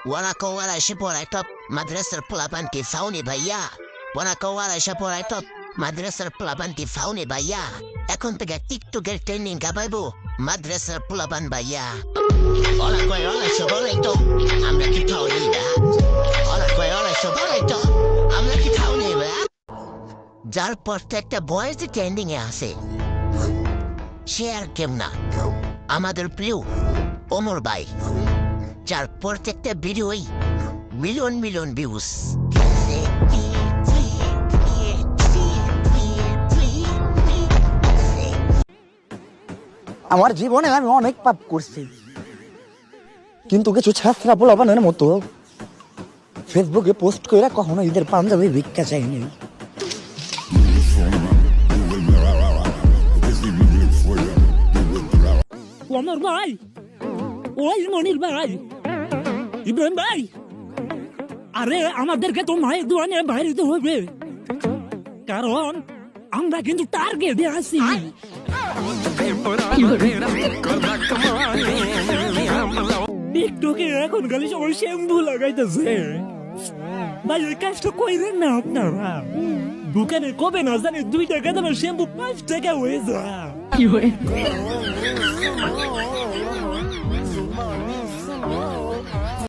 wala shi porai top madrasar pulaban ki fauni ভাইয়া wala shi porai top madrasar pulaban ki fauni ভাইয়া এখন থেকে টিকটকের trending গাবাইবো মাদ্রাসার পোলাপান ভাইয়া ওলা shi porai top আমরা কি ফাউনি বা ওলা shi porai top আমরা কি ফাউনি বা যার প্রত্যেকটা বয়েস ট্রেন্ডিং এ আছে শেয়ার কেমনা আমাদের প্রিয় ওমর ভাই যার প্রত্যেকটা ভিডিওই মিলিয়ন মিলিয়ন ভিউজ আমার জীবনে আমি অনেক পাপ করছি, কিন্তু কিছু ছাত্রা পোলাপানের মতো ফেসবুকে পোস্ট করে কখনো ঈদের পাঞ্জাবি ভিক্ষা চাইনি। ওমর ভাই, ওই মনির ভাই, ইব্রাহিম ভাই, আরে আমাদেরকে তো মায়ের দোয়া নিয়ে বাইরে যেতে হবে, কারণ আমরা কিন্তু টার্গেটে আছি। টিকটকে এখন খালি সবাই শ্যাম্পু লাগাইতেছে। ভাই ওই কাজটা কইরেন না আপনারা, দোকানে কবে না জানি 2 টাকা দামের শ্যাম্পু 5 টাকা হয়ে যায়।